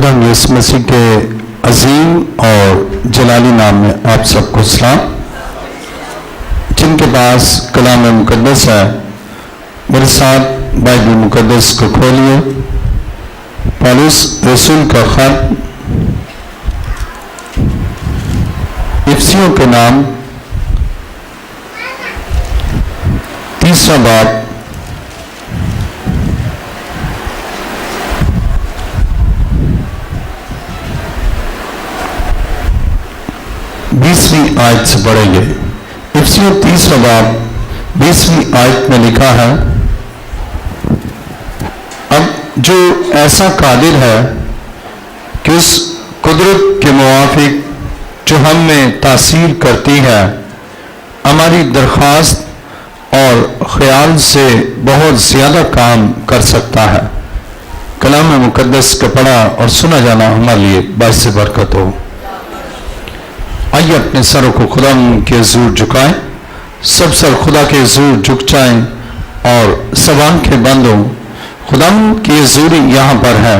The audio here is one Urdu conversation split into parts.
خدا یسوع مسیح کے عظیم اور جلالی نام میں آپ سب کو سلام۔ جن کے پاس کلام مقدس ہے میرے ساتھ بائبل مقدس کو کھولیے۔ پالوس رسول کا خط افسیوں کے نام 3 باب 20 آیت سے پڑھیں گے۔ افسیوں 3 باب 20 آیت میں لکھا ہے، اب جو ایسا قادر ہے کہ اس قدرت کے موافق جو ہم میں تاثیر کرتی ہے ہماری درخواست اور خیال سے بہت زیادہ کام کر سکتا ہے۔ کلام مقدس کا پڑھا اور سنا جانا ہمارے لیے باعث برکت ہو۔ آئیے اپنے سروں کو خدا کے حضور جھکائیں، سب سر خدا کے حضور جھک جائیں اور سب آنکھیں بند ہوں۔ خدا کی حضوری یہاں پر ہے۔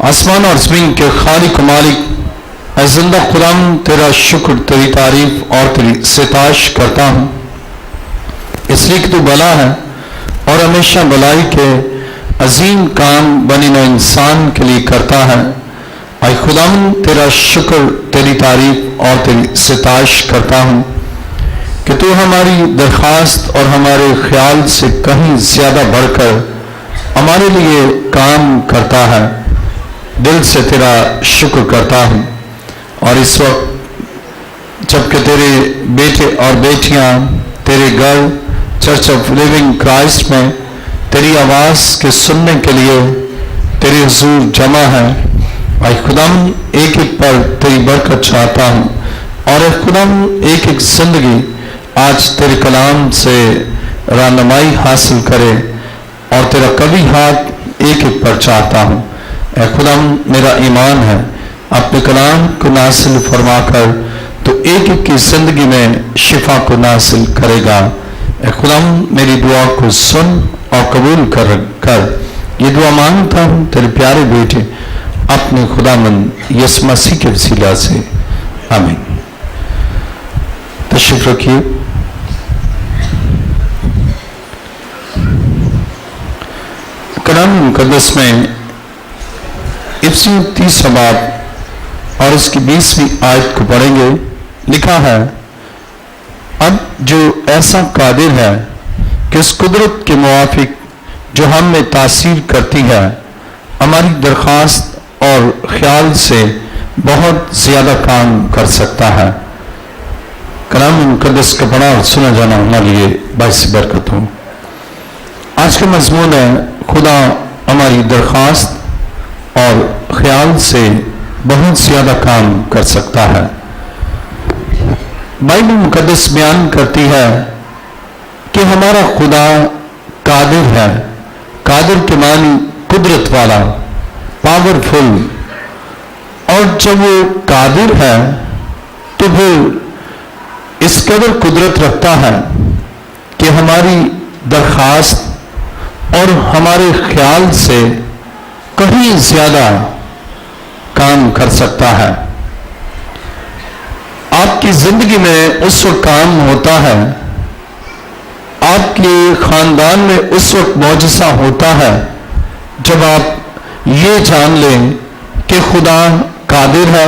آسمان اور زمین کے خالق و مالک اے زندہ خدا، تیرا شکر، تیری تعریف اور تیری ستائش کرتا ہوں، اس لیے کہ تو بھلا ہے اور ہمیشہ بھلائی کے عظیم کام بنی نوع انسان کے لیے کرتا ہے۔ اے خدا، تیرا شکر، تیری تعریف اور تیری ستائش کرتا ہوں کہ تو ہماری درخواست اور ہمارے خیال سے کہیں زیادہ بڑھ کر ہمارے لیے کام کرتا ہے۔ دل سے تیرا شکر کرتا ہوں۔ اور اس وقت جبکہ تیرے بیٹے اور بیٹیاں تیرے گھر چرچ آف لیونگ کرائسٹ میں تیری آواز کے سننے کے لیے تیرے حضور جمع ہے، اے خدا ایک ایک پر تیری برکت چاہتا ہوں، اور اے خدا ایک ایک زندگی آج تیرے کلام سے رہنمائی حاصل کرے اور تیرا کبھی ہاتھ ایک ایک پر چاہتا ہوں۔ اے خدا میرا ایمان ہے اپنے کلام کو نازل فرما کر تو ایک ایک کی زندگی میں شفا کو نازل کرے گا۔ اے خدا میری دعا کو سن اور قبول کر یہ دعا مانگتا ہوں تیرے پیارے بیٹے اپنے خداوند یسوع مسیح کے وسیلہ سے، آمین۔ تشریف رکھیے۔ کلام مقدس میں افسیوں 3 باب اور اس کی 20 آیت کو پڑھیں گے۔ لکھا ہے، اب جو ایسا قادر ہے کہ اس قدرت کے موافق جو ہم میں تاثیر کرتی ہے ہماری درخواست اور خیال سے بہت زیادہ کام کر سکتا ہے۔ کلام مقدس کا پڑھا اور سنا جانا ہمارے لیے باعث برکت ہو۔ آج کا مضمون ہے، خدا ہماری درخواست اور خیال سے بہت زیادہ کام کر سکتا ہے۔ بائبل مقدس بیان کرتی ہے کہ ہمارا خدا قادر ہے۔ قادر کے معنی قدرت والا، پاورفل، اور جب وہ قادر ہے تو وہ اس قدر قدرت رکھتا ہے کہ ہماری درخواست اور ہمارے خیال سے کہیں زیادہ کام کر سکتا ہے۔ آپ کی زندگی میں اس وقت کام ہوتا ہے، آپ کے خاندان میں اس وقت معجزہ ہوتا ہے جب آپ یہ جان لیں کہ خدا قادر ہے،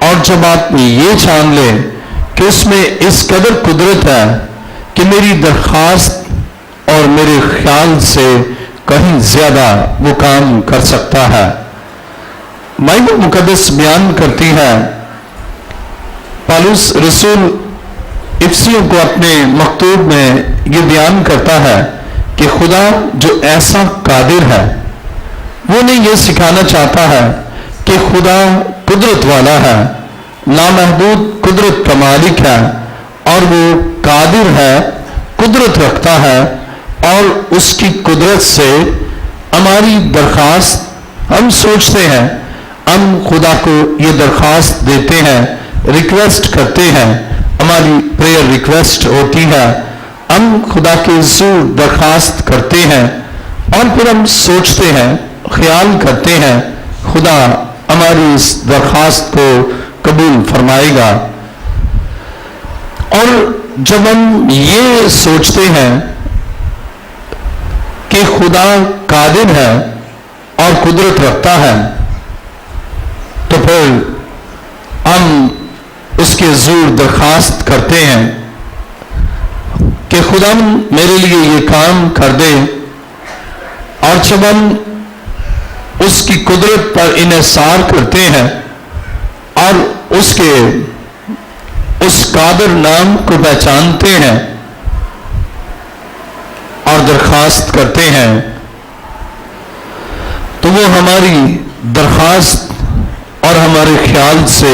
اور جب آپ یہ جان لیں کہ اس میں اس قدر قدرت ہے کہ میری درخواست اور میرے خیال سے کہیں زیادہ وہ کام کر سکتا ہے۔ بائبل مقدس بیان کرتی ہے، پالوس رسول افسیوں کو اپنے مکتوب میں یہ بیان کرتا ہے کہ خدا جو ایسا قادر ہے، وہ نہیں یہ سکھانا چاہتا ہے کہ خدا قدرت والا ہے، لامحدود قدرت کا مالک ہے، اور وہ قادر ہے، قدرت رکھتا ہے، اور اس کی قدرت سے ہماری درخواست ہم سوچتے ہیں، ہم خدا کو یہ درخواست دیتے ہیں، ریکویسٹ کرتے ہیں، ہماری پریئر ریکویسٹ ہوتی ہے، ہم خدا کے حضور درخواست کرتے ہیں، اور پھر ہم سوچتے ہیں، خیال کرتے ہیں خدا ہماری اس درخواست کو قبول فرمائے گا۔ اور جب ہم یہ سوچتے ہیں کہ خدا قادر ہے اور قدرت رکھتا ہے، تو پھر ہم اس کے حضور درخواست کرتے ہیں کہ خدا میرے لیے یہ کام کر دے، اور جب ہم اس کی قدرت پر انحصار کرتے ہیں اور اس کے اس قادر نام کو پہچانتے ہیں اور درخواست کرتے ہیں، تو وہ ہماری درخواست اور ہمارے خیال سے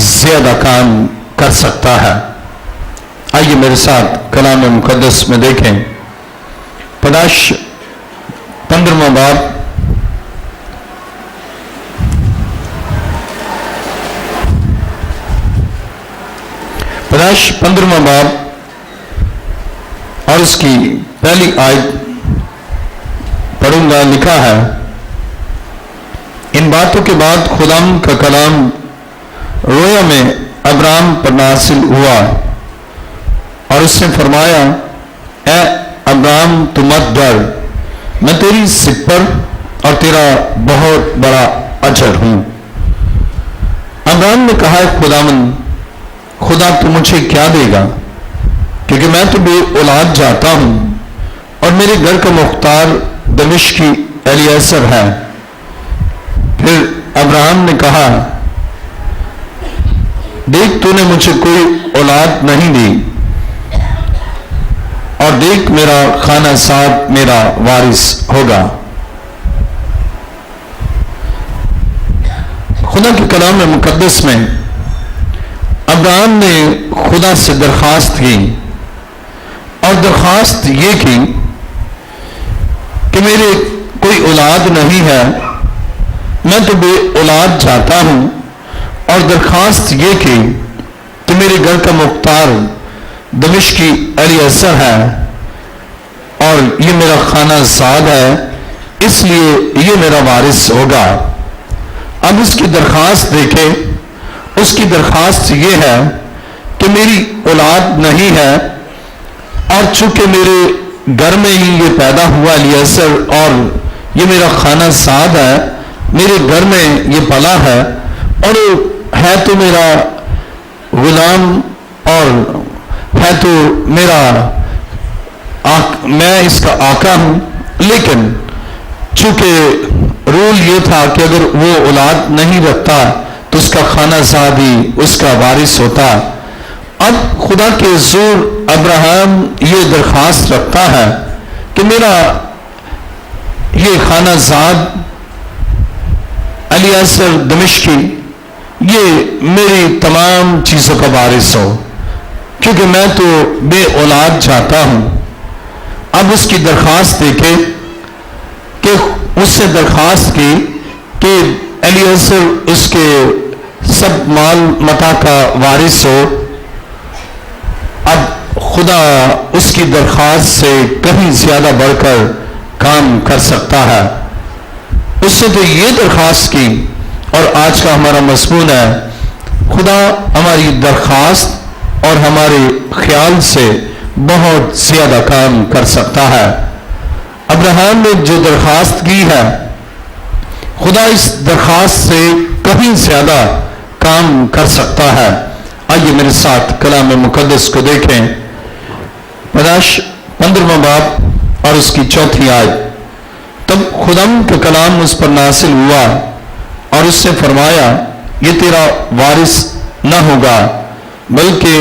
زیادہ کام کر سکتا ہے۔ آئیے میرے ساتھ کلام مقدس میں دیکھیں، پیدائش 15واں باب، پیدائش 15واں باب اور اس کی پہلی آیت پڑھوں گا۔ لکھا ہے، ان باتوں کے بعد خدا کا کلام رویا میں ابرام پر نازل ہوا اور اس نے فرمایا، اے ابرام تو مت ڈر، میں تیری سپر اور تیرا بہت بڑا اجر ہوں۔ ابرام نے کہا، خدا تو مجھے کیا دے گا، کیونکہ میں تو بے اولاد جاتا ہوں اور میرے گھر کا مختار دمشقی الیعزر ہے۔ پھر ابراہیم نے کہا، دیکھ تو نے مجھے کوئی اولاد نہیں دی، اور دیکھ میرا خانہ ساتھ میرا وارث ہوگا۔ خدا کے کلام مقدس میں ابراہیم نے خدا سے درخواست کی، اور درخواست یہ کی کہ میرے کوئی اولاد نہیں ہے، میں تو بے اولاد جاتا ہوں، اور درخواست یہ کی کہ میرے گھر کا مختار دمشقی الیعزر ہے اور یہ میرا خانہ زاد ہے، اس لیے یہ میرا وارث ہوگا۔ اب اس کی درخواست دیکھیں، اس کی درخواست یہ ہے کہ میری اولاد نہیں ہے، اور چونکہ میرے گھر میں ہی یہ پیدا ہوا الیعزر اور یہ میرا خانہ زاد ہے، میرے گھر میں یہ پلا ہے، اور ہے تو میرا غلام اور ہے تو میرا میں اس کا آقا ہوں، لیکن چونکہ رول یہ تھا کہ اگر وہ اولاد نہیں رکھتا تو اس کا خانہ زاد ہی اس کا وارث ہوتا۔ اب خدا کے حضور ابراہیم یہ درخواست رکھتا ہے کہ میرا یہ خانہ زاد الیعزر دمشقی یہ میری تمام چیزوں کا وارث ہو، کیونکہ میں تو بے اولاد جاتا ہوں۔ اب اس کی درخواست دیکھیں کہ اس نے درخواست کی کہ الیعزر اس کے سب مال متا کا وارث ہو۔ اب خدا اس کی درخواست سے کہیں زیادہ بڑھ کر کام کر سکتا ہے۔ اس نے تو یہ درخواست کی، اور آج کا ہمارا مضمون ہے، خدا ہماری درخواست اور ہمارے خیال سے بہت زیادہ کام کر سکتا ہے۔ ابراہیم نے جو درخواست کی ہے، خدا اس درخواست سے کہیں زیادہ کام کر سکتا ہے۔ آئیے میرے ساتھ کلام مقدس کو دیکھیں، پیدائش 15واں باب اور اس کی 4 آیت۔ تب خدا کا کلام اس پر نازل ہوا اور اس نے فرمایا، یہ تیرا وارث نہ ہوگا، بلکہ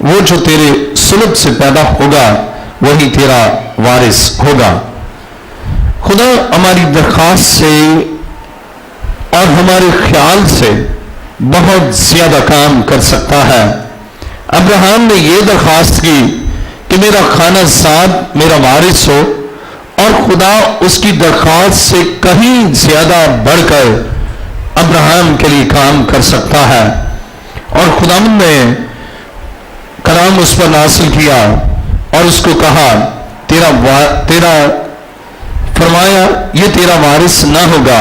وہ جو تیرے صلب سے پیدا ہوگا وہی تیرا وارث ہوگا۔ خدا ہماری درخواست سے اور ہمارے خیال سے بہت زیادہ کام کر سکتا ہے۔ ابراہیم نے یہ درخواست کی کہ میرا خانہ زاد میرا وارث ہو، اور خدا اس کی درخواست سے کہیں زیادہ بڑھ کر ابراہیم کے لیے کام کر سکتا ہے۔ اور خدا نے کلام اس پر نازل کیا اور اس کو کہا، تیرا فرمایا یہ تیرا وارث نہ ہوگا،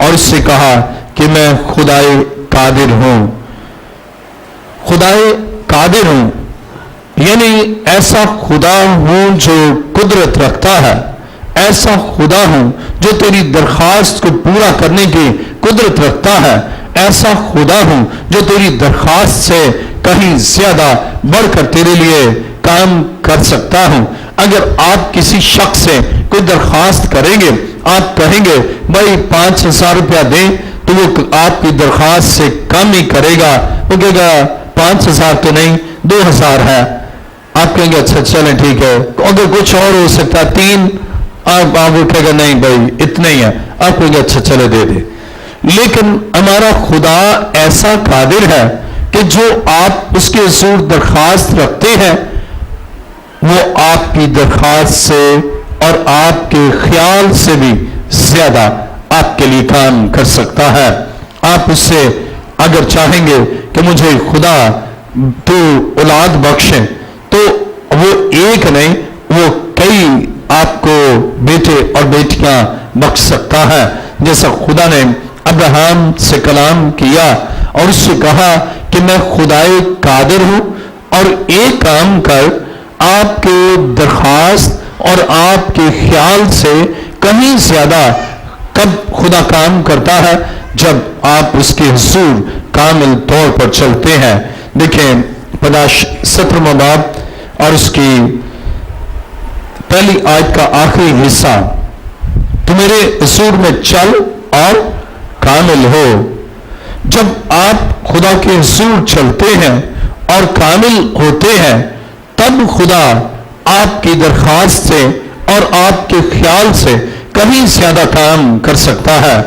اور اس سے کہا کہ میں خدائے قادر ہوں. خدائے قادر ہوں یعنی ایسا خدا ہوں جو قدرت رکھتا ہے، ایسا خدا ہوں جو تیری درخواست کو پورا کرنے کی قدرت رکھتا ہے، ایسا خدا ہوں جو تیری درخواست سے کہیں زیادہ بڑھ کر تیرے لیے کام کر سکتا ہوں. اگر آپ کسی شخص سے کوئی درخواست کریں گے، آپ کہیں گے بھائی 5,000 روپیہ دیں، تو وہ آپ کی درخواست سے کم ہی کرے گا. وہ کہے گا 5,000 تو نہیں 2,000 ہے. آپ کہیں گے اچھا چلیں ٹھیک ہے. اگر کچھ اور ہو سکتا ہے 3، آپ وہ کہے گا نہیں بھائی اتنا ہی ہے. آپ کہیں گے اچھا چلے دے دے. لیکن ہمارا خدا ایسا قادر ہے کہ جو آپ اس کے حضور درخواست رکھتے ہیں وہ آپ کی درخواست سے اور آپ کے خیال سے بھی زیادہ آپ کے لیے کام کر سکتا ہے. آپ اس سے اگر چاہیں گے کہ مجھے خدا تو اولاد بخشے، تو وہ ایک نہیں وہ کئی آپ کو بیٹے اور بیٹیاں بخش سکتا ہے. جیسا خدا نے ابراہیم سے کلام کیا اور اس سے کہا کہ میں خدائے قادر ہوں اور ایک کام کر، آپ کے درخواست اور آپ کے خیال سے کہیں زیادہ. کب خدا کام کرتا ہے؟ جب آپ اس کے حضور کامل طور پر چلتے ہیں. دیکھیں 17واں باب اور اس کی پہلی آیت کا آخری حصہ، تو میرے حضور میں چل اور کامل ہو. جب آپ خدا کے حضور چلتے ہیں اور کامل ہوتے ہیں تب خدا آپ کی درخواست سے اور آپ کے خیال سے کہیں زیادہ کام کر سکتا ہے.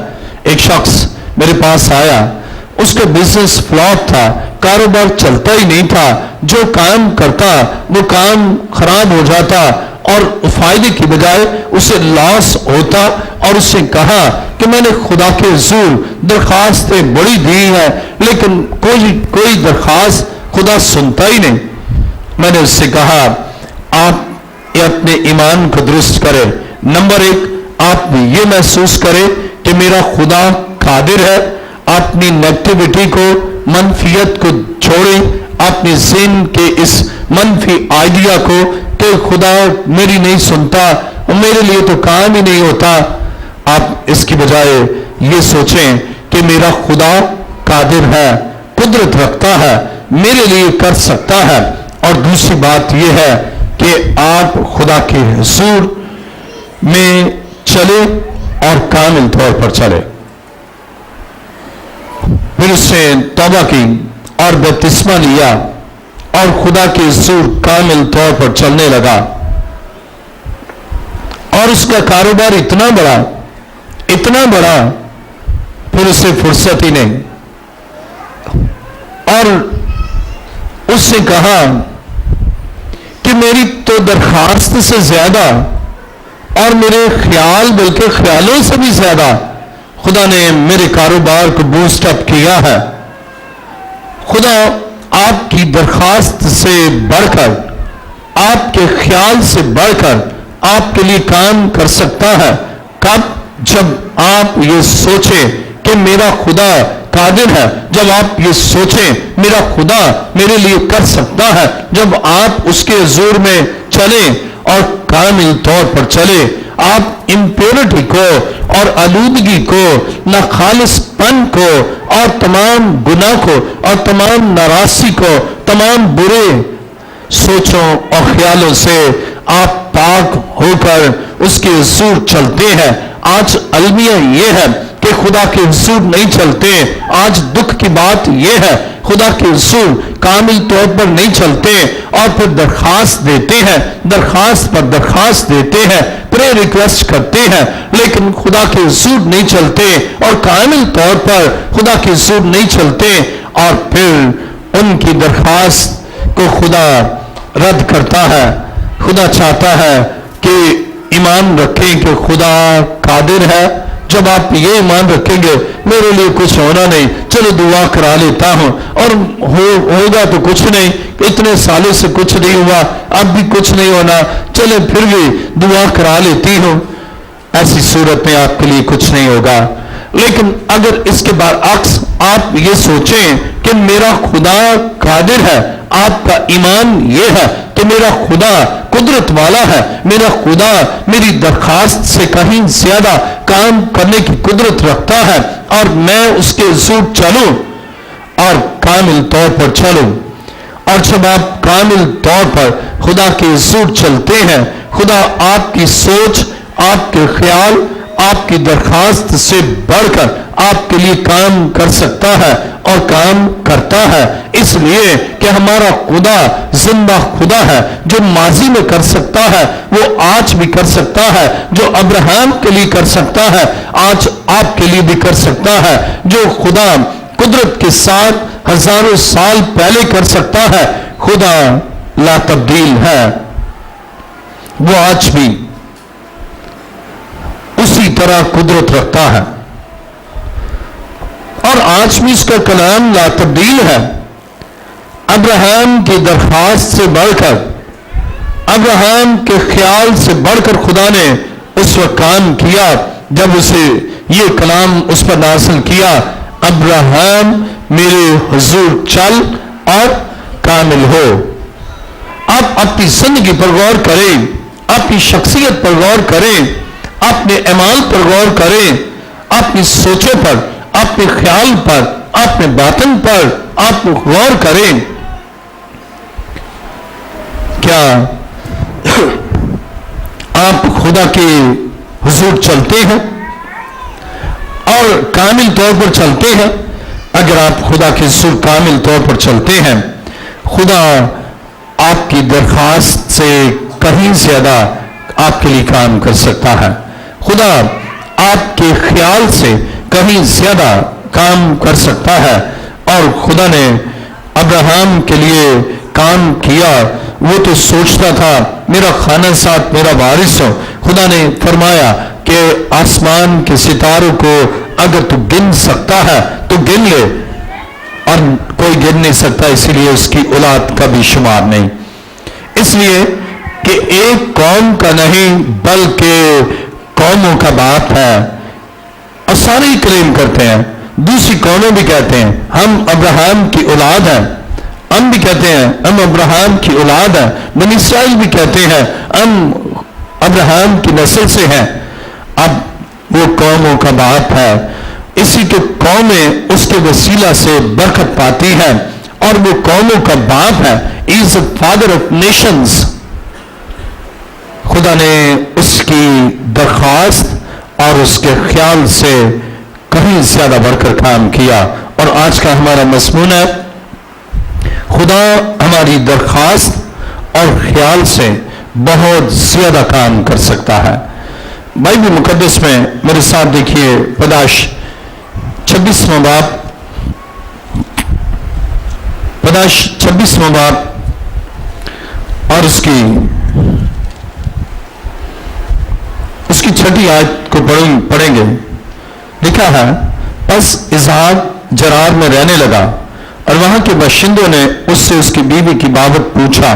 ایک شخص میرے پاس آیا، اس کا بزنس فلاپ تھا، کاروبار چلتا ہی نہیں تھا، جو کام کرتا وہ کام خراب ہو جاتا اور فائدے کی بجائے اسے لاس ہوتا. اور اس سے کہا کہ میں نے خدا کے حضور درخواستیں بڑی دی ہیں لیکن کوئی درخواست خدا سنتا ہی نہیں. میں نے اس سے کہا آپ اپنے ایمان کو درست کریں. نمبر 1، آپ یہ محسوس کریں کہ میرا خدا قادر ہے. اپنی نیگیٹیوٹی کو، منفیت کو چھوڑیں، اپنے ذہن کے اس منفی آئیڈیا کو کہ خدا میری نہیں سنتا، میرے لیے تو کام ہی نہیں ہوتا. آپ اس کی بجائے یہ سوچیں کہ میرا خدا قادر ہے، قدرت رکھتا ہے، میرے لیے کر سکتا ہے. اور دوسری بات یہ ہے کہ آپ خدا کے حضور میں چلے اور کامل طور پر چلے. پھر اس نے توبہ کی اور بپتسمہ لیا اور خدا کے حضور کامل طور پر چلنے لگا. اور اس کا کاروبار اتنا بڑا پھر اسے فرصت ہی نہیں. اور اس نے کہا کہ میری تو درخواست سے زیادہ اور میرے خیال بلکہ خیالوں سے بھی زیادہ خدا نے میرے کاروبار کو بوسٹ اپ کیا ہے. خدا آپ کی درخواست سے بڑھ کر، آپ کے خیال سے بڑھ کر آپ کے لیے کام کر سکتا ہے. کب؟ جب آپ یہ سوچیں کہ میرا خدا قادر ہے، جب آپ یہ سوچیں میرا خدا میرے لیے کر سکتا ہے، جب آپ اس کے حضور میں چلیں اور کامل طور پر چلیں. آپ امپیورٹی کو اور آلودگی کو، ناخالص پن کو اور تمام گناہ کو اور تمام ناراضی کو، تمام برے سوچوں اور خیالوں سے آپ پاک ہو کر اس کے حضور چلتے ہیں. آج المیہ یہ ہے کہ خدا کے حضور نہیں چلتے. آج دکھ کی بات یہ ہے خدا کے حضور کامل طور پر نہیں چلتے اور پھر درخواست دیتے ہیں، درخواست پر درخواست دیتے ہیں، پرے ریکویسٹ کرتے ہیں، لیکن خدا کے حضور نہیں چلتے اور کامل طور پر خدا کے حضور نہیں چلتے. اور پھر ان کی درخواست کو خدا رد کرتا ہے. خدا چاہتا ہے کہ ایمان رکھیں کہ خدا قادر ہے. جب آپ یہ ایمان رکھیں گے میرے لیے کچھ ہونا نہیں، چلو دعا کرا لیتا ہوں اور ہوگا تو کچھ نہیں، اتنے سالوں سے کچھ نہیں ہوا، اب بھی کچھ نہیں ہونا، چلے پھر بھی دعا کرا لیتی ہوں. ایسی صورت میں آپ کے لیے کچھ نہیں ہوگا. لیکن اگر اس کے برعکس آپ یہ سوچیں کہ میرا خدا قادر ہے، آپ کا ایمان یہ ہے کہ میرا خدا قدرت والا ہے، میرا خدا میری درخواست سے کہیں زیادہ کام کرنے کی قدرت رکھتا ہے، اور میں اس کے ضرور چلوں اور کامل طور پر چلوں۔ اور جب آپ کامل طور پر خدا کے ضرور چلتے ہیں، خدا آپ کی سوچ، آپ کے خیال، آپ کی درخواست سے بڑھ کر آپ کے لیے کام کر سکتا ہے اور کام کرتا ہے، اس لیے کہ ہمارا خدا زندہ خدا ہے، جو ماضی میں کر سکتا ہے وہ آج بھی کر سکتا ہے، جو ابراہیم کے لیے کر سکتا ہے آج آپ کے لیے بھی کر سکتا ہے، جو خدا قدرت کے ساتھ ہزاروں سال پہلے کر سکتا ہے، خدا لا تبدیل ہے، وہ آج بھی اسی طرح قدرت رکھتا ہے، اور آج بھی اس کا کلام لا تبدیل ہے۔ ابراہیم کی درخواست سے بڑھ کر، ابراہیم کے خیال سے بڑھ کر خدا نے اس وقت کام کیا جب اسے یہ کلام اس پر نازل کیا، ابراہیم میرے حضور چل اور کامل ہو۔ آپ اپنی زندگی پر غور کریں، اپنی شخصیت پر غور کریں، اپنے اعمال پر غور کریں، اپنی سوچوں پر، اپنے خیال پر، اپنے باطن پر آپ غور کریں۔ کیا آپ خدا کے حضور چلتے ہیں اور کامل طور پر چلتے ہیں؟ اگر آپ خدا کے حضور کامل طور پر چلتے ہیں، خدا آپ کی درخواست سے کہیں زیادہ آپ کے لیے کام کر سکتا ہے، خدا آپ کے خیال سے کہیں زیادہ کام کر سکتا ہے، اور خدا نے ابراہیم کے لیے کام کیا۔ وہ تو سوچتا تھا میرا خانہ ساتھ میرا وارث ہو، خدا نے فرمایا کہ آسمان کے ستاروں کو اگر تو گن سکتا ہے تو گن لے، اور کوئی گن نہیں سکتا، اسی لیے اس کی اولاد کا بھی شمار نہیں، اس لیے کہ ایک قوم کا نہیں بلکہ قوموں کا باپ ہے، اور سارے ہی کلیم کرتے ہیں، دوسری قومیں بھی کہتے ہیں ہم ابراہیم کی اولاد ہیں، ہم بھی کہتے ہیں ہم ابراہیم کی اولاد ہیں، بنی اسرائیل بھی کہتے ہیں ہم ابراہیم کی نسل سے ہیں۔ اب وہ قوموں کا باپ ہے، اسی کے قومیں اس کے وسیلہ سے برکت پاتی ہیں، اور وہ قوموں کا باپ ہے، he is the father of nations۔ خدا نے اس کی درخواست اور اس کے خیال سے کہیں زیادہ بڑھ کر کام کیا، اور آج کا ہمارا مضمون ہے خدا ہماری درخواست اور خیال سے بہت زیادہ کام کر سکتا ہے۔ بائبل مقدس میں میرے ساتھ دیکھیے پیدائش 26واں باب، پیدائش 26واں باب اور اس کی 6 آیت کو پڑھیں گے۔ لکھا ہے، پس اسحاق جرار میں رہنے لگا، اور وہاں کے باشندوں نے اس سے اس کی بیوی کی بابت پوچھا،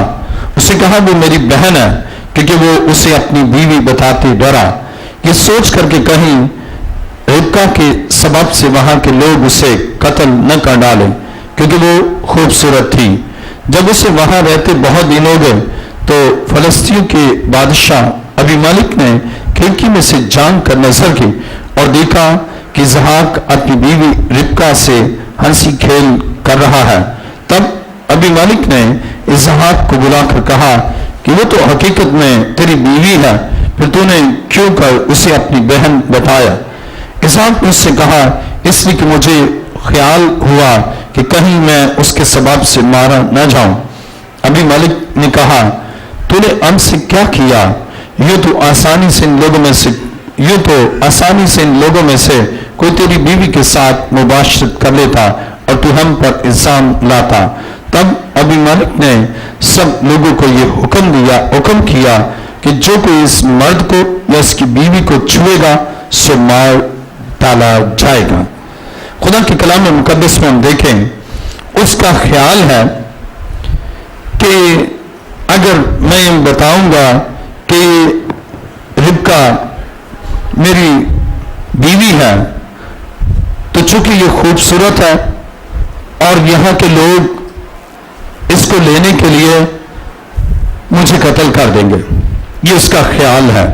اسے کہا وہ میری بہن ہے، کیونکہ وہ اسے اپنی بیوی بتاتے ڈرا، یہ سوچ کر کہ کہیں ربکا کے سبب سے وہاں کے لوگ اسے قتل نہ کر ڈالیں، کیونکہ وہ خوبصورت تھی۔ جب اسے وہاں رہتے بہت دن ہو گئے تو فلسطینیوں کے بادشاہ ابیملک نے کھڑکی میں سے جھانک کر نظر کی اور دیکھا کہ اسحاق اپنی بیوی ربکا سے ہنسی کھیل کر رہا ہے۔ تب ابیملک نے اسحاق کو بلا کر کہا کہ وہ تو حقیقت میں تیری بیوی ہے، پھر تو نے کیوں کر اسے اپنی بہن بتایا؟ اسحاق نے اس سے کہا، اس لیے کہ مجھے خیال ہوا کہ کہیں میں اس کے سبب سے مارا نہ جاؤں۔ ابیملک نے کہا، تو نے ہم سے کیا کیا؟ یوں تو آسانی سے ان لوگوں میں سے کوئی تیری بیوی کے ساتھ مباشرت کر لیتا اور تو ہم پر الزام لاتا۔ تب ابیملک نے سب لوگوں کو یہ حکم کیا کہ جو کوئی اس مرد کو یا اس کی بیوی کو چھوئے گا سو مار ڈالا جائے گا۔ خدا کے کلام مقدس میں ہم دیکھیں، اس کا خیال ہے کہ اگر میں بتاؤں گا کہ ربکا میری بیوی ہے تو چونکہ یہ خوبصورت ہے اور یہاں کے لوگ اس کو لینے کے لیے مجھے قتل کر دیں گے، یہ اس کا خیال ہے۔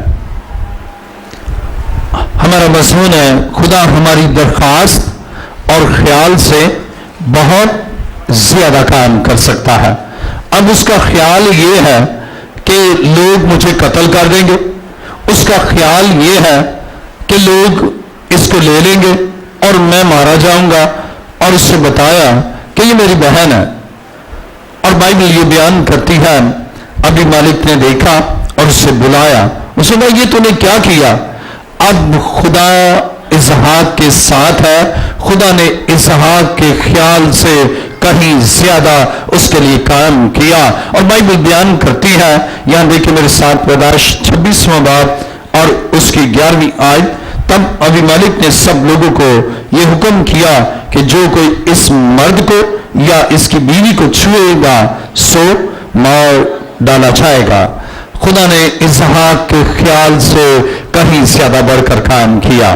ہمارا مضمون ہے خدا ہماری درخواست اور خیال سے بہت زیادہ کام کر سکتا ہے۔ اب اس کا خیال یہ ہے کہ لوگ مجھے قتل کر دیں گے، اس کا خیال یہ ہے کہ لوگ اس کو لے لیں گے اور میں مارا جاؤں گا، اور اس سے بتایا کہ یہ میری بہن ہے۔ اور بائبل یہ بیان کرتی ہے ابھی مالک نے دیکھا اور اس سے بلایا، اس نے کہا یہ تو نے کیا کیا؟ اب خدا اسحاق کے ساتھ ہے، خدا نے اسحاق کے خیال سے کہیں زیادہ اس کے لیے کام کیا۔ اور بائبل بیان کرتی ہے، یہاں دیکھیں میرے ساتھ پیدائش 26واں باب اور اس کی 11ویں آیت، تب ابھی مالک نے سب لوگوں کو یہ حکم کیا کہ جو کوئی اس مرد کو یا اس کی بیوی کو چھوئے گا سو مار ڈالا جائے گا۔ خدا نے اسحاق کے خیال سے کہیں زیادہ بڑھ کر کام کیا۔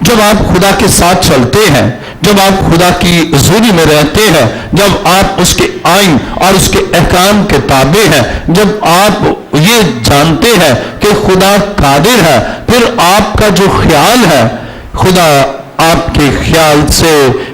جب آپ خدا کے ساتھ چلتے ہیں، جب آپ خدا کی حضوری میں رہتے ہیں، جب آپ اس کے آئین اور اس کے احکام کے تابع ہیں، جب آپ یہ جانتے ہیں کہ خدا قادر ہے، پھر آپ کا جو خیال ہے خدا آپ کے خیال سے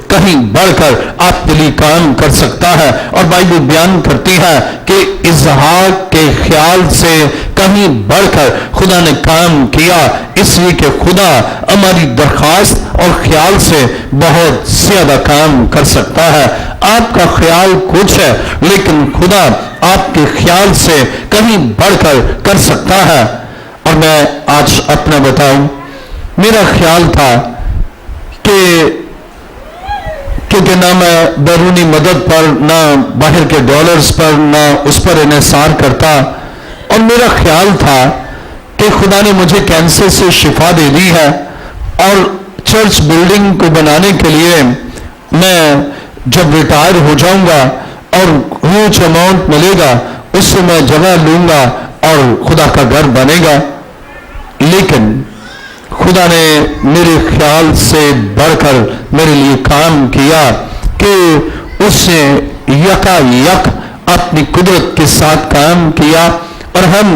کہیں بڑھ کر آپ کے لیے کام کر سکتا ہے۔ اور بائبل بیان کرتی ہے کہ اسحاق کے خیال سے کہیں بڑھ کر خدا نے کام کیا، اس لیے کہ خدا ہماری درخواست اور خیال سے بہت زیادہ کام کر سکتا ہے۔ آپ کا خیال کچھ ہے لیکن خدا آپ کے خیال سے کہیں بڑھ کر سکتا ہے۔ اور میں آج اپنا بتاؤں، میرا خیال تھا کہ کیونکہ نہ میں بیرونی مدد پر، نہ باہر کے ڈالرز پر، نہ اس پر انحصار کرتا، اور میرا خیال تھا کہ خدا نے مجھے کینسر سے شفا دے دی ہے اور چرچ بلڈنگ کو بنانے کے لیے میں جب ریٹائر ہو جاؤں گا اور ہیوج اماؤنٹ ملے گا اس سے میں جگہ لوں گا اور خدا کا گھر بنے گا۔ لیکن خدا نے میرے خیال سے بڑھ کر میرے لیے کام کیا کہ اس نے یکا یک اپنی قدرت کے ساتھ کام کیا۔ اور ہم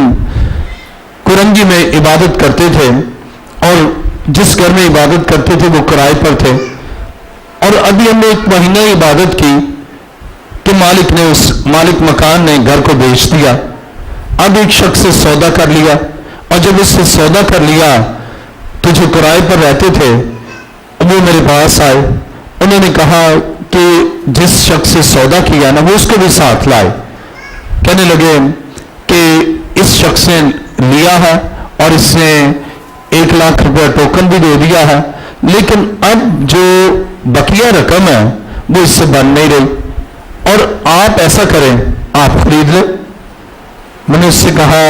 کرنگی میں عبادت کرتے تھے اور جس گھر میں عبادت کرتے تھے وہ کرائے پر تھے، اور ابھی ہم نے 1 مہینہ عبادت کی کہ مالک مکان نے گھر کو بیچ دیا۔ اب ایک شخص سے سودا کر لیا، اور جب اس سے سودا کر لیا تو جو کرائے پر رہتے تھے وہ میرے پاس آئے، انہوں نے کہا کہ جس شخص سے سودا کیا نا وہ اس کو بھی ساتھ لائے۔ کہنے لگے کہ اس شخص نے لیا ہے اور اس نے 1 لاکھ روپیہ ٹوکن بھی دے دیا ہے، لیکن اب جو بقیہ رقم ہے وہ اس سے بن نہیں رہی، اور آپ ایسا کریں آپ خرید لیں۔ میں نے اس سے کہا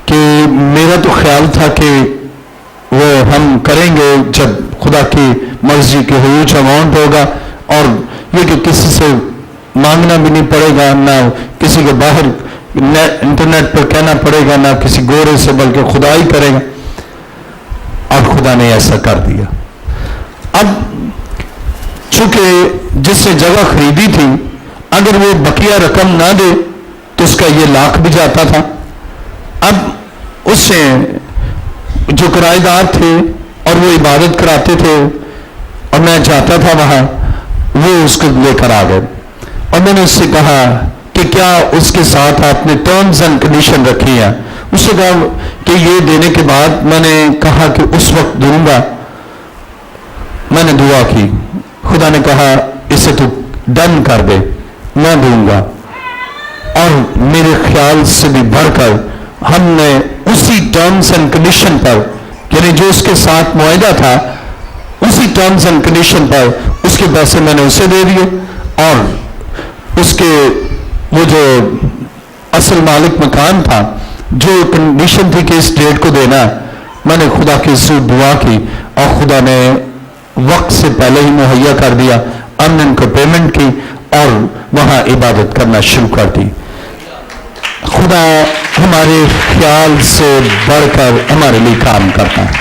کہ میرا تو خیال تھا کہ وہ ہم کریں گے جب خدا کی مرضی کے ہیوج اماؤنٹ ہوگا، اور یہ کہ کسی سے مانگنا بھی نہیں پڑے گا، نہ کسی کو باہر انٹرنیٹ پر کہنا پڑے گا، نہ کسی گورے سے، بلکہ خدا ہی کرے گا۔ اور خدا نے ایسا کر دیا۔ اب چونکہ جس نے جگہ خریدی تھی اگر وہ بقیہ رقم نہ دے تو اس کا یہ لاکھ بھی جاتا تھا۔ اب اس سے جو کرائے دار تھے اور وہ عبادت کراتے تھے اور میں جاتا تھا وہاں، وہ اس کو لے کر آ گئے، اور میں نے اس سے کہا کہ کیا اس کے ساتھ آپ نے ٹرمز اینڈ کنڈیشن رکھی ہے؟ اس نے کہا کہ یہ دینے کے بعد میں نے کہا کہ اس وقت دوں گا۔ میں نے دعا کی، خدا نے کہا اسے تو ڈن کر دے، میں دوں گا۔ اور میرے خیال سے بھی بڑھ کر ہم نے اسی ٹرمز اینڈ کنڈیشن پر، یعنی جو اس کے ساتھ معاہدہ تھا اسی ٹرمز اینڈ کنڈیشن پر اس کے پیسے میں نے اسے دے دیے، اور اس کے وہ جو اصل مالک مکان تھا جو کنڈیشن تھی کہ اس ڈیٹ کو دینا، میں نے خدا کی سود دعا کی اور خدا نے وقت سے پہلے ہی مہیا کر دیا۔ ہم نے ان کو پیمنٹ کی اور وہاں عبادت کرنا شروع کر دی۔ خدا ہمارے خیال سے بڑھ کر ہمارے لیے کام کرتا ہے۔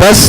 10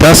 10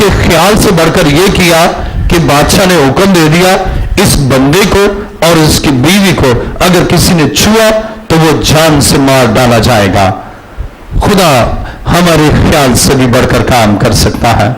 کے خیال سے بڑھ کر یہ کیا کہ بادشاہ نے حکم دے دیا اس بندے کو اور اس کی بیوی کو اگر کسی نے چھوا تو وہ جان سے مار ڈالا جائے گا۔ خدا ہمارے خیال سے بھی بڑھ کر کام کر سکتا ہے،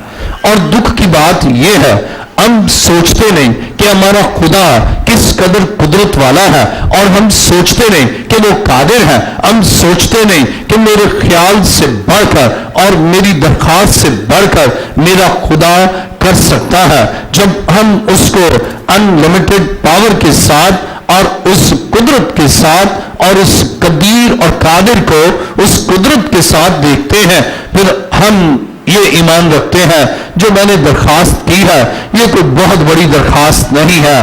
اور دکھ کی بات یہ ہے ہم سوچتے نہیں کہ ہمارا خدا کس قدر قدرت والا ہے، اور ہم سوچتے نہیں کہ وہ قادر ہے، ہم سوچتے نہیں کہ میرے خیال سے بڑھ کر اور میری درخواست سے بڑھ کر میرا خدا کر سکتا ہے۔ جب ہم اس کو انلمیٹڈ پاور کے ساتھ اور اس قدرت کے ساتھ اور اس قدیر اور قادر کو اس قدرت کے ساتھ دیکھتے ہیں، پھر ہم یہ ایمان رکھتے ہیں جو میں نے درخواست کی ہے یہ کوئی بہت بڑی درخواست نہیں ہے۔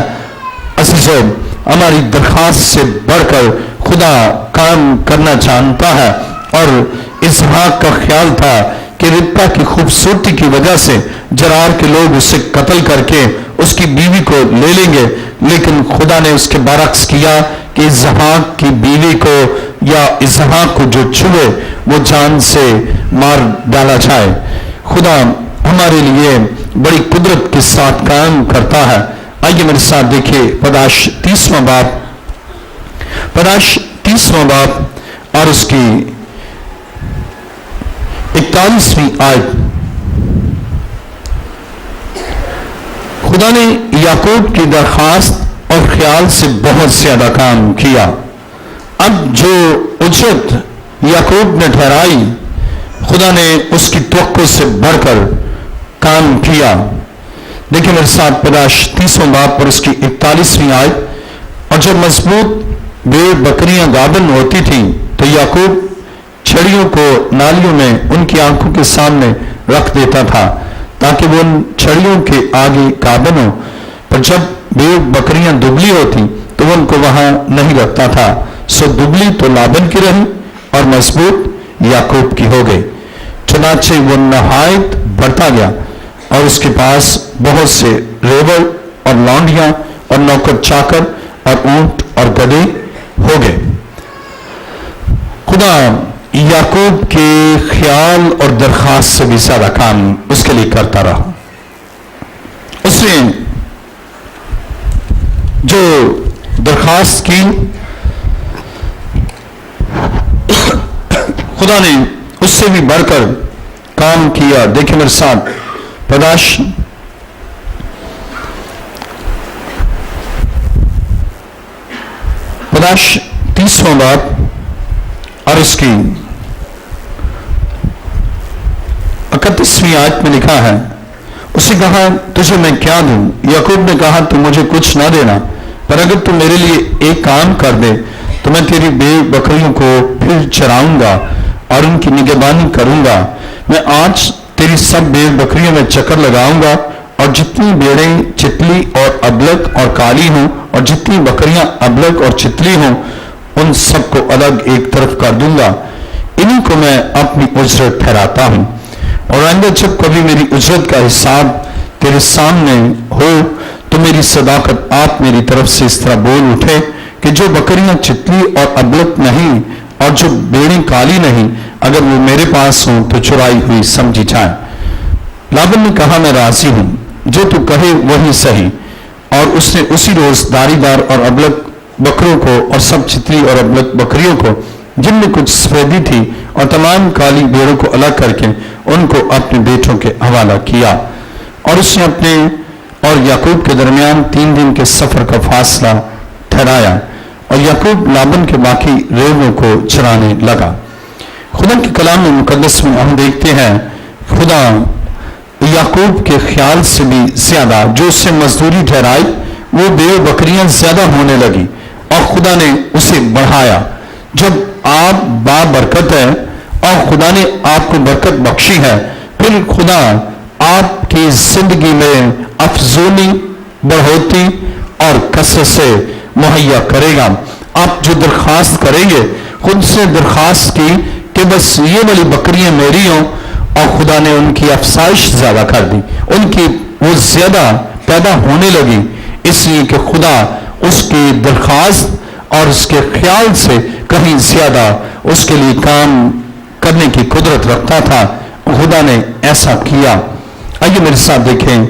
عزیزو، ہماری درخواست سے بڑھ کر خدا کام کرنا جانتا ہے، اور اسحاق کا خیال تھا کہ ربقہ کی خوبصورتی کی وجہ سے جرار کے لوگ اسے قتل کر کے اس کی بیوی کو لے لیں گے، لیکن خدا نے اس کے برعکس کیا کہ اسحاق کی بیوی کو یا اسحاق کو جو چھوے وہ جان سے مار ڈالا جائے۔ خدا ہمارے لیے بڑی قدرت کے ساتھ کام کرتا ہے۔ آئیے میرے ساتھ دیکھیے پیدائش 30واں باب اور اس کی 41ویں آیت۔ خدا نے یعقوب کی درخواست اور خیال سے بہت زیادہ کام کیا۔ اب جو اجرت یعقوب نے ٹھہرائی خدا نے اس کی توقع سے بڑھ کر کام کیا۔ دیکھیں میرے ساتھ پیدائش 30واں باب پر اس کی 41ویں آیت۔ اور جب مضبوط بھیڑ بکریاں گابن ہوتی تھیں تو یعقوب چھڑیوں کو نالیوں میں ان کی آنکھوں کے سامنے رکھ دیتا تھا تاکہ وہ ان چھڑیوں کے آگے گابن ہو، پر جب بھیڑ بکریاں دبلی ہوتی تو وہ ان کو وہاں نہیں رکھتا تھا، سو دبلی تو لابن کی رہی اور مضبوط یعقوب کی ہو گئی۔ چنانچہ وہ نہایت بڑھتا گیا اور اس کے پاس بہت سے ریوڑ اور لونڈیاں اور نوکر چاکر اور اونٹ اور گدھے ہو گئے۔ خدا یعقوب کے خیال اور درخواست سے بھی زیادہ کام اس کے لیے کرتا رہا۔ اس نے جو درخواست کی خدا نے اس سے بھی بڑھ کر کام کیا۔ دیکھیں میرے ساتھ پیدائش 30واں باب اور اس کی 31ویں آیت میں لکھا ہے، اسے کہا تجھے میں کیا دوں؟ یعقوب نے کہا تو مجھے کچھ نہ دینا، پر اگر تو میرے لیے ایک کام کر دے تو میں تیری بے بکریوں کو پھر چراؤں گا اور ان کی نگہبانی کروں گا۔ میں آج تیری سب بے بکریوں میں چکر لگاؤں گا، اور جتنی بیڑیں چتلی اور ابلک اور کالی ہوں اور جتنی بکریاں ابلک اور چتلی ہوں ان سب کو الگ ایک طرف کر دوں گا۔ انہی کو میں اپنی اجرت ٹھہراتا ہوں، اور آئندہ جب کبھی میری اجرت کا حساب تیرے سامنے ہو تو میری صداقت آپ میری طرف سے اس طرح بول اٹھے کہ جو بکریاں چتلی اور ابلک نہیں اور جو بیڑیں کالی نہیں اگر وہ میرے پاس ہوں تو چرائی ہوئی سمجھی جائیں۔ لابن نے کہا میں راضی ہوں، جو تو کہے وہی صحیح۔ اور اس نے اسی روز داری دار اور ابلک بکروں کو اور سب چتلی اور ابلک بکریوں کو جن میں کچھ سفیدی تھی اور تمام کالی بیڑوں کو الگ کر کے ان کو اپنے بیٹوں کے حوالہ کیا، اور اس نے اپنے اور یعقوب کے درمیان 3 دن کے سفر کا فاصلہ ٹھہرایا، اور یعقوب لابن کے باقی ریوڑوں کو چرانے لگا۔ خدا کے کلام مقدس میں ہم دیکھتے ہیں خدا یعقوب کے خیال سے بھی زیادہ جو اس سے مزدوری ٹھہرائی وہ بے بکریاں زیادہ ہونے لگی، اور خدا نے اسے بڑھایا۔ جب آپ بابرکت ہیں اور خدا نے آپ کو برکت بخشی ہے، پھر خدا آپ کی زندگی میں افزونی، بڑھوتی اور کثرت سے مہیا کرے گا۔ آپ جو درخواست کریں گے، خود سے درخواست کی کہ بس یہ والی بکریاں میری ہوں، اور خدا نے ان کی افزائش زیادہ کر دی، ان کی وہ زیادہ پیدا ہونے لگی، اس لیے کہ خدا اس کی درخواست اور اس کے خیال سے کہیں زیادہ اس کے لیے کام کرنے کی قدرت رکھتا تھا۔ خدا نے ایسا کیا۔ آئیے میرے ساتھ دیکھیں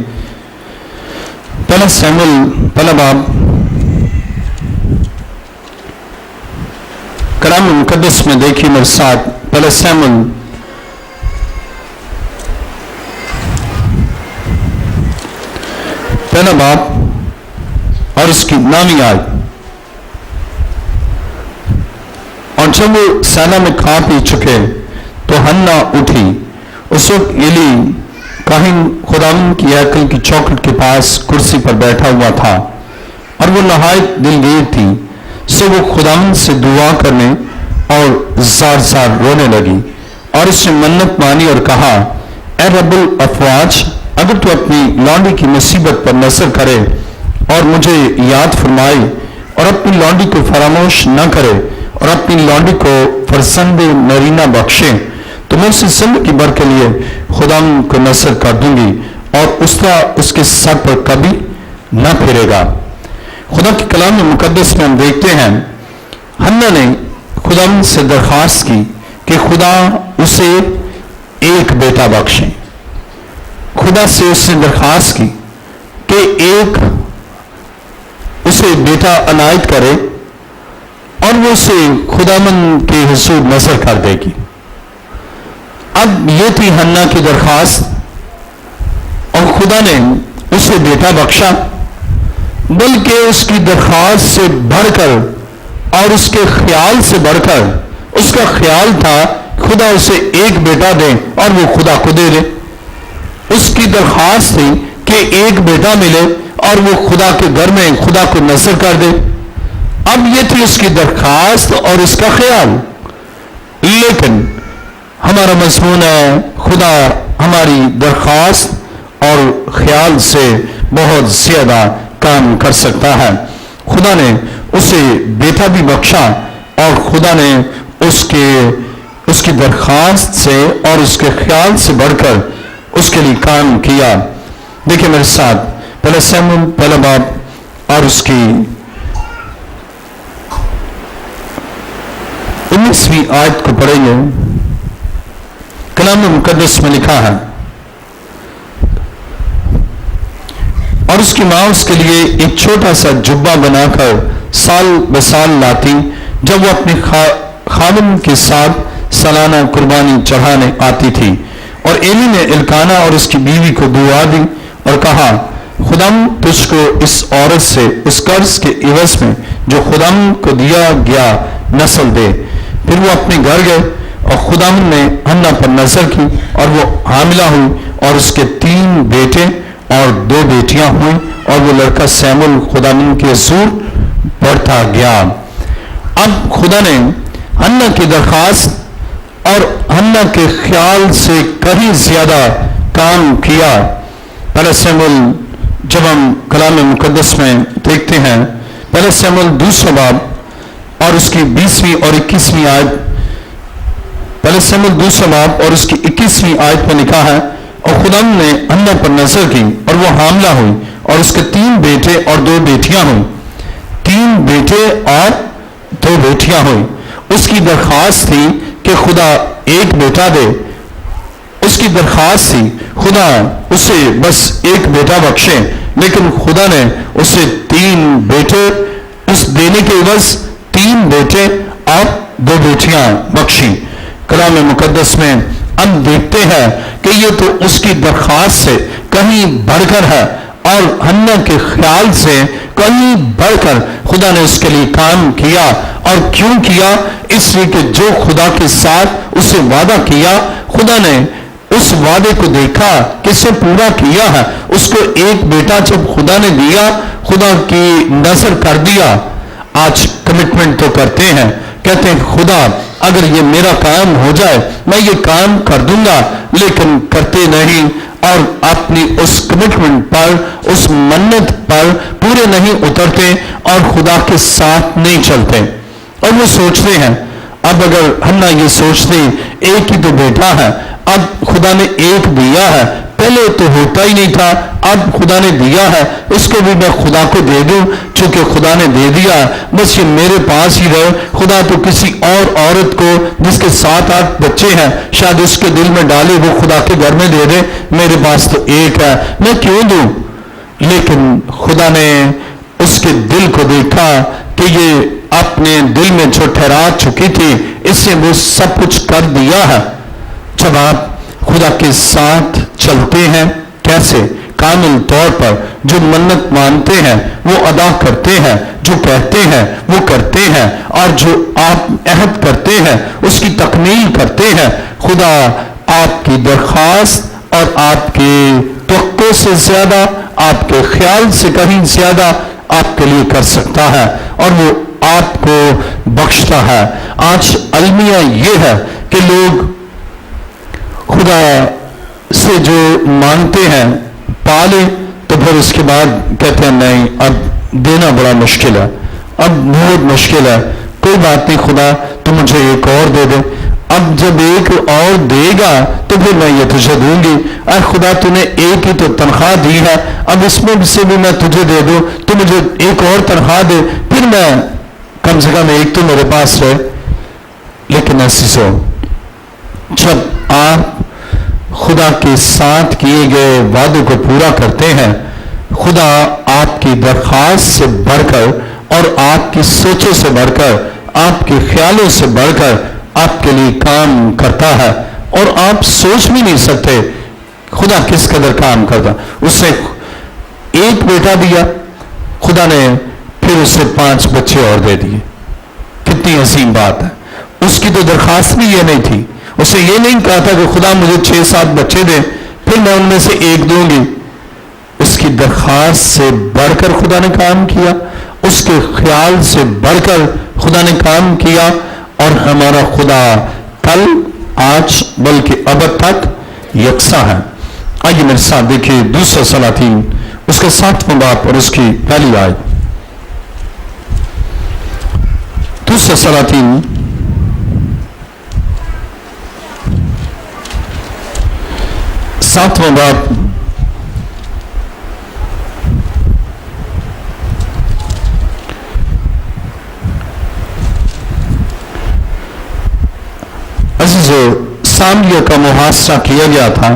پہلا سیموئیل پہلا باب کلام مقدس میں دیکھیے میرے ساتھ پہلا سیموئیل پہلا باب اور اس کی 9ویں آیت. اور جب وہ سینا میں کھا پی چکے تو حنا اٹھی. اس وقت ایلی کاہن خداوند کی ہیکل کی چوکھٹ کے پاس کرسی پر بیٹھا ہوا تھا اور وہ نہایت دلگیر تھی. سو وہ خداوند سے دعا کرنے اور زار زار رونے لگی اور اس نے منت مانی اور کہا اے رب الافواج اگر تو اپنی لونڈی کی مصیبت پر نظر کرے اور مجھے یاد فرمائے اور اپنی لونڈی کو فراموش نہ کرے اور اپنی لونڈی کو فرزند نرینہ بخشے تو میں اسے زندگی بھر کے لیے خداوند کو نظر کر دوں گی اور اس کے سر پر کبھی نہ پھرے گا. خدا کے کلام مقدس میں ہم دیکھتے ہیں حنا نے خداوند سے درخواست کی کہ خدا اسے ایک بیٹا بخشے. خدا سے اس نے درخواست کی کہ ایک اسے بیٹا عنایت کرے اور وہ اسے خداوند کے حضور نظر کر دے گی. اب یہ تھی حنا کی درخواست اور خدا نے اسے بیٹا بخشا. بلکہ اس کی درخواست سے بڑھ کر اور اس کے خیال سے بڑھ کر اس کا خیال تھا خدا اسے ایک بیٹا دے اور وہ خدا کو دے دے. اس کی درخواست تھی کہ ایک بیٹا ملے اور وہ خدا کے گھر میں خدا کو نظر کر دے. اب یہ تھی اس کی درخواست اور اس کا خیال. لیکن ہمارا مضمون ہے خدا ہماری درخواست اور خیال سے بہت زیادہ کام کر سکتا ہے. خدا نے اسے بیٹا بھی بخشا اور خدا نے اس کی درخواست سے اور اس کے خیال سے بڑھ کر اس کے لیے کام کیا. دیکھیں میرے ساتھ پہلا سیموئیل پہلا باب اور اس کی 19ویں آیت کو پڑھیں گے. کلام مقدس میں لکھا ہے اور اس کی ماں اس کے لیے ایک چھوٹا سا جبہ بنا کر سال بسال لاتی جب وہ اپنے خادم کے ساتھ سالانہ قربانی چڑھانے آتی تھی. اور ایلی نے الکانہ اور اس کی بیوی کو دعا دی اور کہا خداوند تجھ کو اس عورت سے اس قرض کے عوض میں جو خداوند کو دیا گیا نسل دے. پھر وہ اپنے گھر گئے اور خداوند نے حنا پر نظر کی اور وہ حاملہ ہوئی اور اس کے 3 بیٹے اور 2 بیٹیاں ہوئیں اور وہ لڑکا سیموئیل خداوند کے حضور بڑھتا گیا. اب خدا نے حنا کی درخواست اور حنا کے خیال سے کہیں زیادہ کام کیا. پہلا سیموئیل جب ہم کلام مقدس میں دیکھتے ہیں پہلا سیموئیل 2 باب اور اس کی 20ویں اور 21ویں آیت. پہلا سیموئیل 2 باب اور اس کی 21ویں آیت میں لکھا ہے اور خداوند نے حنا پر نظر کی اور وہ حاملہ ہوئی اور اس کے 3 بیٹے اور 2 بیٹیاں ہوئیں. 3 بیٹے اور 2 بیٹیاں ہوئیں. اس کی درخواست تھی کہ خدا ایک بیٹا دے. اس کی درخواست تھی خدا اسے بس ایک بیٹا بخشے. لیکن خدا نے اسے 3 بیٹے اس دینے کے عوض 3 بیٹے اور 2 بیٹیاں بخشی. کلام مقدس میں ہم دیکھتے ہیں کہ یہ تو اس کی درخواست سے کہیں بڑھ کر ہے اور حنا کے خیال سے کہیں بڑھ کر خدا نے اس کے لیے کام کیا. اور کیوں کیا؟ اس لیے کہ جو خدا کے ساتھ اسے وعدہ کیا خدا نے اس وعدے کو دیکھا کہ اسے پورا کیا ہے. اس کو ایک بیٹا جب خدا نے دیا خدا کی نظر کر دیا. آج کمٹمنٹ تو کرتے ہیں کہتے ہیں خدا اگر یہ میرا کام ہو جائے میں یہ کام کر دوں گا لیکن کرتے نہیں اور اپنی اس کمٹمنٹ پر اس منت پر پورے نہیں اترتے اور خدا کے ساتھ نہیں چلتے. اور وہ سوچتے ہیں اب اگر حنا یہ سوچتے ایک ہی تو بیٹا ہے اب خدا نے ایک دیا ہے پہلے تو ہوتا ہی نہیں تھا، اب خدا نے دیا ہے، اس کو بھی میں خدا کو دے دوں، چونکہ خدا نے دے دیا بس یہ میرے پاس ہی رہے۔ خدا تو کسی اور عورت کو جس کے 7-8 بچے ہیں شاید اس کے دل میں ڈالے وہ خدا کے گھر میں دے دے، میرے پاس تو ایک ہے، میں کیوں دوں؟ لیکن خدا نے اس کے دل کو دیکھا کہ یہ اپنے دل میں جو ٹھہرا چکی تھی اس نے وہ سب کچھ کر دیا ہے۔ جب آپ خدا کے ساتھ چلتے ہیں، کیسے؟ کامل طور پر جو منت مانتے ہیں وہ ادا کرتے ہیں، جو کہتے ہیں وہ کرتے ہیں، اور جو آپ عہد کرتے ہیں اس کی تکمیل کرتے ہیں۔ خدا آپ کی درخواست اور آپ کے توقع سے زیادہ، آپ کے خیال سے کہیں زیادہ آپ کے لیے کر سکتا ہے، اور وہ آپ کو بخشتا ہے۔ آج المیہ یہ ہے کہ لوگ خدا سے جو مانتے ہیں پا لیں تو پھر اس کے بعد کہتے ہیں نہیں اب دینا بڑا مشکل ہے، اب بہت مشکل ہے، کوئی بات نہیں خدا تو مجھے ایک اور دے دے، اب جب ایک اور دے گا تو پھر میں یہ تجھے دوں گی، اے خدا تو نے ایک ہی تو تنخواہ دی ہے، اب اس میں سے بھی میں تجھے دے دوں تو مجھے ایک اور تنخواہ دے، پھر میں کم سے کم ایک تو میرے پاس رہے۔ لیکن ایسی سو جب آپ خدا کے ساتھ کیے گئے وعدوں کو پورا کرتے ہیں، خدا آپ کی درخواست سے بڑھ کر اور آپ کی سوچوں سے بڑھ کر، آپ کے خیالوں سے بڑھ کر آپ کے لیے کام کرتا ہے، اور آپ سوچ بھی نہیں سکتے خدا کس قدر کام کرتا۔ اس نے ایک بیٹا دیا، خدا نے پھر اسے 5 بچے اور دے دیے۔ کتنی عظیم بات ہے! اس کی تو درخواست بھی یہ نہیں تھی، اسے یہ نہیں کہا تھا کہ خدا مجھے 6-7 بچے دے پھر میں ان میں سے ایک دوں گی۔ اس کی درخواست سے بڑھ کر خدا نے کام کیا، اس کے خیال سے بڑھ کر خدا نے کام کیا، اور ہمارا خدا کل آج بلکہ ابد تک یکساں ہے۔ آئیے میرے ساتھ دیکھیے دوسرا سلاطین اس کا 7واں باب اور اس کی پہلی آیت۔ دوسرا سلاطین 7واں باب عزیزو، سامریہ کا محاصرہ کیا گیا تھا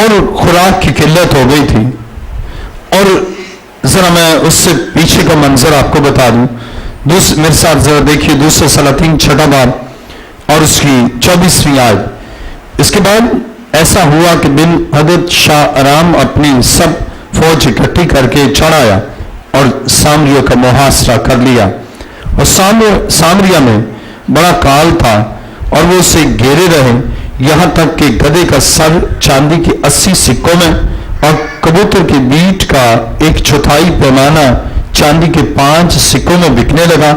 اور خوراک کی قلت ہو گئی تھی، اور ذرا میں اس سے پیچھے کا منظر آپ کو بتا دوں۔ میرے ساتھ ذرا دیکھیے دوسرا سلاطین 6واں باب اور اس کی 24ویں آیت۔ اس کے بعد ایسا ہوا کہ بن حضرت شاہ ارام اپنی سب فوج اکٹھی کر کے چڑھ آیا اور سامریہ کا محاصرہ کر لیا، اور سامریہ میں بڑا کال تھا اور وہ اسے گھیرے رہے، یہاں تک کہ گدھے کا سر چاندی کے 80 سکوں میں اور کبوتر کی بیٹ کا 1/4 پیمانہ چاندی کے 5 سکوں میں بکنے لگا۔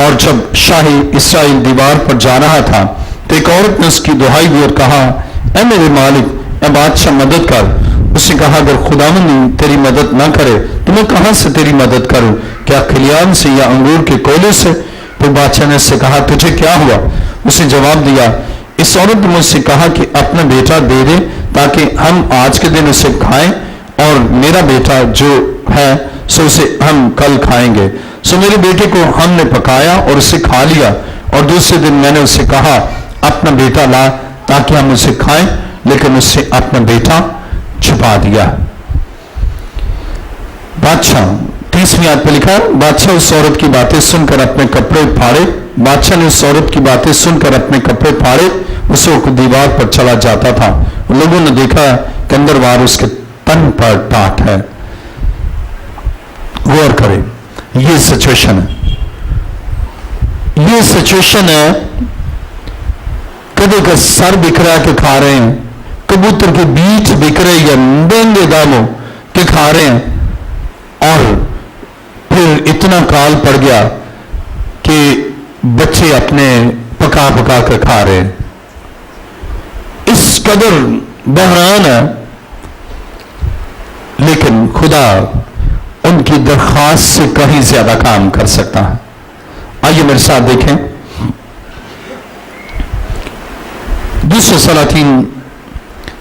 اور جب شاہی اسرائیل دیوار پر جا رہا تھا تو ایک عورت نے اس کی دہائی دی اور کہا، اے میرے مالک، اے بادشاہ مدد کر۔ اس نے کہا، اگر خداوند تیری مدد نہ کرے تو میں کہاں سے تیری مدد کروں؟ کیا کھلیان سے یا انگور کے کولے سے؟ پھر بادشاہ نے اس سے کہا، تجھے کیا ہوا؟ اس نے جواب دیا، اس عورت نے مجھ سے کہا کہ اپنا بیٹا دے دے تاکہ ہم آج کے دن اسے کھائیں، اور میرا بیٹا جو ہے سو اسے ہم کل کھائیں گے۔ سو میرے بیٹے کو ہم نے پکایا اور اسے کھا لیا، اور دوسرے دن میں نے اسے کہا اپنا بیٹا لا تاکہ ہم اسے کھائیں، لیکن اس سے اپنا بیٹا چھپا دیا۔ بادشاہ 30ویں آیت پہ لکھا ہے، بادشاہ اس عورت کی باتیں سن کر اپنے کپڑے پھاڑے، بادشاہ نے اس عورت کی باتیں سن کر اپنے کپڑے پھاڑے، اسے دیوار پر چلا جاتا تھا۔ لوگوں نے دیکھا کہ اندر وار اس کے تن پر ٹاٹ ہے۔ غور کریں، یہ سچویشن ہے، یہ سچویشن ہے، گدھے کا سر بک رہا کے کھا رہے ہیں، کبوتر کے بیج بک رہے یا مہنگے داموں کے کھا رہے ہیں، اور پھر اتنا کال پڑ گیا کہ بچے اپنے پکا پکا کر کھا رہے ہیں۔ اس قدر بحران ہے، لیکن خدا ان کی درخواست سے کہیں زیادہ کام کر سکتا ہے۔ آئیے میرے ساتھ دیکھیں دوسرے سلاطین